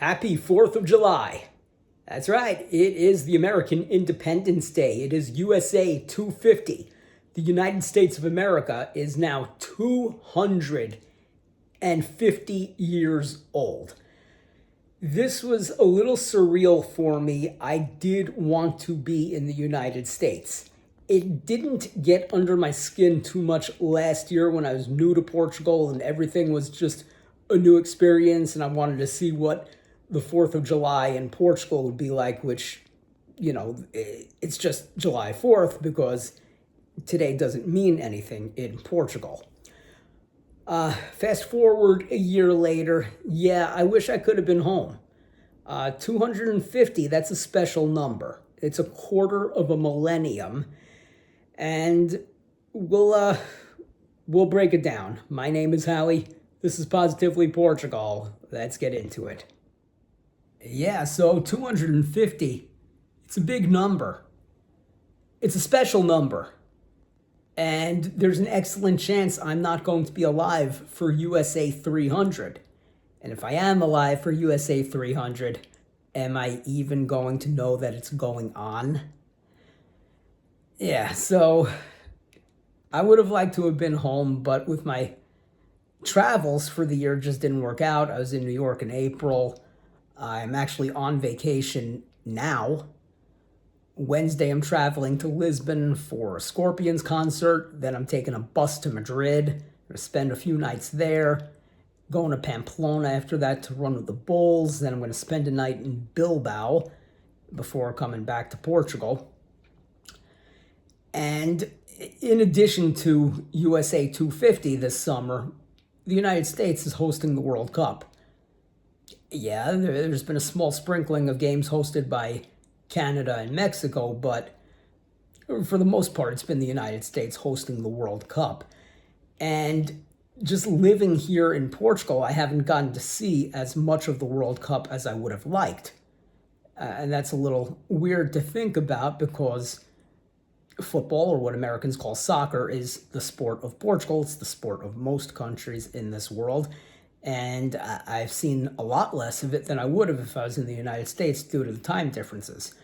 Happy 4th of July. That's right, it is the American Independence Day. It is USA 250. The United States of America is now 250 years old. This was a little surreal for me. I did want to be in the United States. It didn't get under my skin too much last year when I was new to Portugal and everything was just a new experience, and I wanted to see what the 4th of July in Portugal would be like, which, it's just July 4th because today doesn't mean anything in Portugal. Fast forward a year later, I wish I could have been home. 250, that's a special number. It's a quarter of a millennium, and we'll break it down. My name is Howie. This is Positively Portugal. Let's get into it. So 250, it's a big number. It's a special number. And there's an excellent chance I'm not going to be alive for USA 300. And if I am alive for USA 300, am I even going to know that it's going on? So I would have liked to have been home, but with my travels for the year just didn't work out. I was in New York in April. I'm actually on vacation now. Wednesday, I'm traveling to Lisbon for a Scorpions concert. Then I'm taking a bus to Madrid. I'm going to spend a few nights there. Going to Pamplona after that to run with the Bulls. Then I'm going to spend a night in Bilbao before coming back to Portugal. And in addition to USA 250 this summer, the United States is hosting the World Cup. There's been a small sprinkling of games hosted by Canada and Mexico, but for the most part, it's been the United States hosting the World Cup. And just living here in Portugal, I haven't gotten to see as much of the World Cup as I would have liked. And that's a little weird to think about because football, or what Americans call soccer, is the sport of Portugal. It's the sport of most countries in this world. And I've seen a lot less of it than I would have if I was in the United States due to the time differences.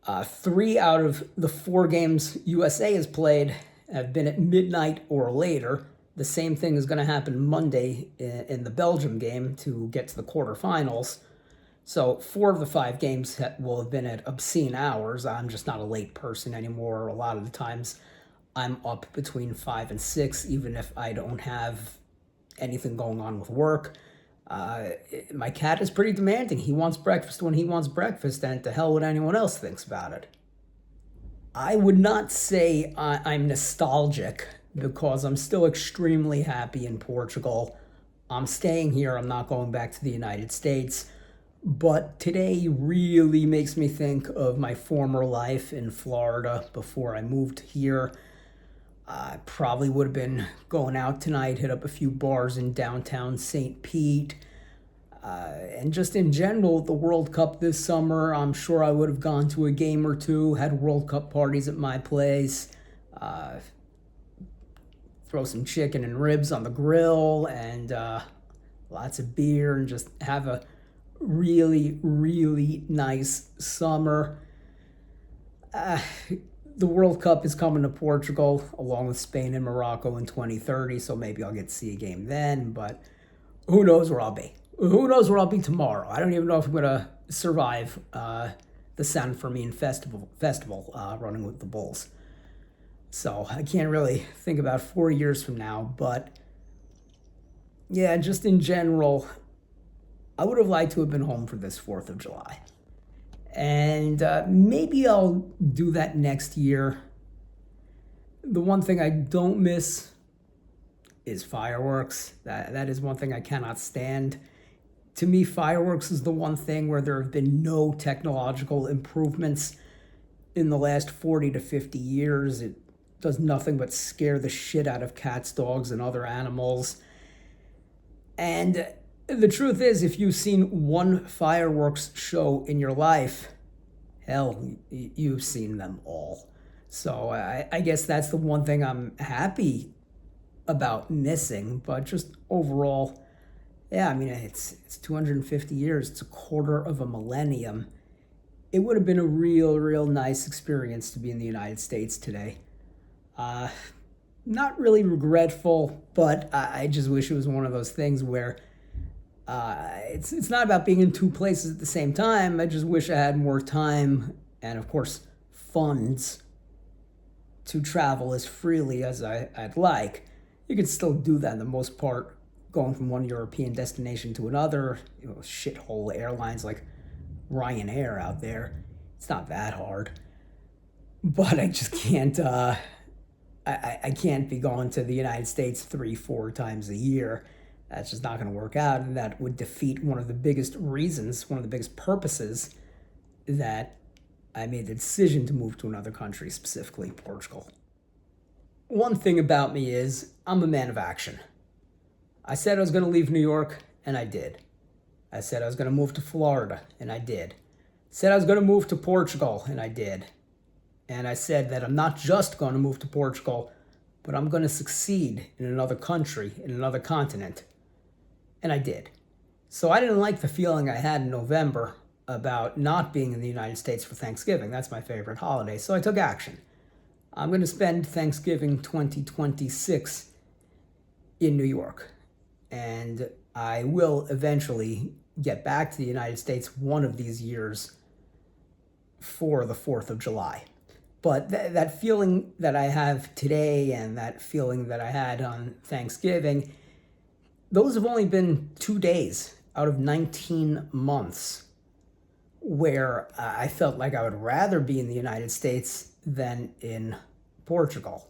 3 out of the 4 games USA has played have been at midnight or later. The same thing is going to happen Monday in the Belgium game to get to the quarterfinals. So 4 of the 5 games will have been at obscene hours. I'm just not a late person anymore. A lot of the times I'm up between 5 and 6, even if I don't have anything going on with work. My cat is pretty demanding. He wants breakfast when he wants breakfast, and to hell what anyone else thinks about it. I would not say I'm nostalgic because I'm still extremely happy in Portugal. I'm staying here. I'm not going back to the United States. But today really makes me think of my former life in Florida before I moved here. I probably would have been going out tonight, hit up a few bars in downtown St. Pete. And just in general, the World Cup this summer, I'm sure I would have gone to a game or two, had World Cup parties at my place, throw some chicken and ribs on the grill, and lots of beer, and just have a really, really nice summer. The World Cup is coming to Portugal along with Spain and Morocco in 2030, so maybe I'll get to see a game then, but who knows where I'll be. Who knows where I'll be tomorrow. I don't even know if I'm going to survive the San Fermin Festival running with the Bulls. So I can't really think about 4 years from now, but just in general, I would have liked to have been home for this 4th of July. And maybe I'll do that next year. The one thing I don't miss is fireworks. That is one thing I cannot stand. To me, fireworks is the one thing where there have been no technological improvements in the last 40 to 50 years. It does nothing but scare the shit out of cats, dogs, and other animals. And the truth is, if you've seen one fireworks show in your life, hell, you've seen them all. So I guess that's the one thing I'm happy about missing, but just overall, Yeah, I mean, it's 250 years. It's a quarter of a millennium. It would have been a real nice experience to be in the United States today. Uh, Not really regretful, but I just wish it was one of those things where it's not about being in two places at the same time. I just wish I had more time and, of course, funds to travel as freely as I'd like. You can still do that in the most part, going from one European destination to another. Shithole airlines like Ryanair out there. It's not that hard, but I just can't. I can't be going to the United States 3, 4 times a year. That's just not going to work out, and that would defeat one of the biggest reasons, one of the biggest purposes that I made the decision to move to another country, specifically Portugal. One thing about me is I'm a man of action. I said I was going to leave New York, and I did. I said I was going to move to Florida, and I did. Said I was going to move to Portugal, and I did. And I said that I'm not just going to move to Portugal, but I'm going to succeed in another country, in another continent. And I did. So I didn't like the feeling I had in November about not being in the United States for Thanksgiving. That's my favorite holiday. So I took action. I'm going to spend Thanksgiving 2026 in New York. And I will eventually get back to the United States one of these years for the 4th of July. But that feeling that I have today and that feeling that I had on Thanksgiving, those have only been 2 days out of 19 months where I felt like I would rather be in the United States than in Portugal.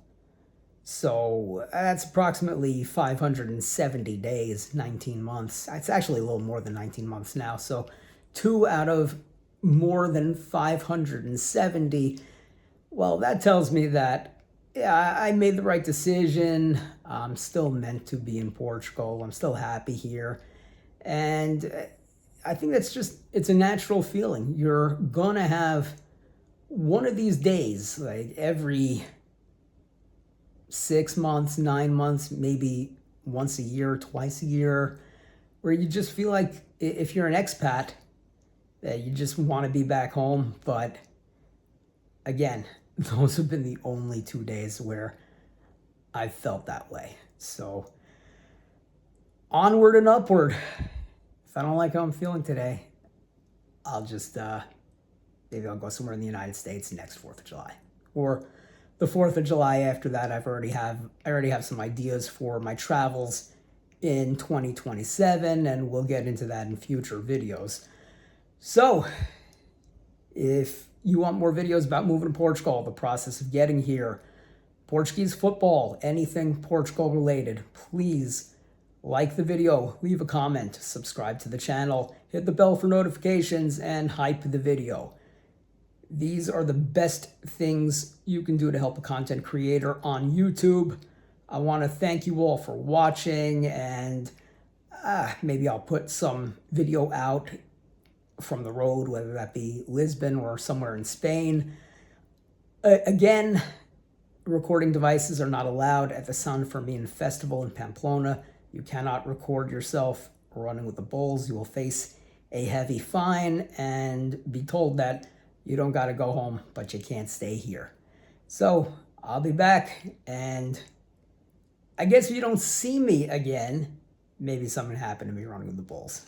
So that's approximately 570 days, 19 months. It's actually a little more than 19 months now. So 2 out of more than 570. Well, that tells me that, yeah, I made the right decision. I'm still meant to be in Portugal. I'm still happy here. And I think it's a natural feeling. You're going to have one of these days, like every 6 months, 9 months, maybe once a year, twice a year, where you just feel like if you're an expat, that you just want to be back home. But again, those have been the only 2 days where I've felt that way. So onward and upward. If I don't like how I'm feeling today, I'll just maybe I'll go somewhere in the United States next 4th of July. Or the 4th of July after that, I already have some ideas for my travels in 2027, and we'll get into that in future videos. So, if you want more videos about moving to Portugal, the process of getting here, Portuguese football, anything Portugal related, please like the video, leave a comment, subscribe to the channel, hit the bell for notifications, and hype the video. These are the best things you can do to help a content creator on YouTube. I want to thank you all for watching, and maybe I'll put some video out from the road, whether that be Lisbon or somewhere in Spain. Again, recording devices are not allowed at the San Fermin Festival in Pamplona. You cannot record yourself running with the bulls. You will face a heavy fine and be told that you don't got to go home, but you can't stay here. So I'll be back, and I guess if you don't see me again, maybe something happened to me running with the bulls.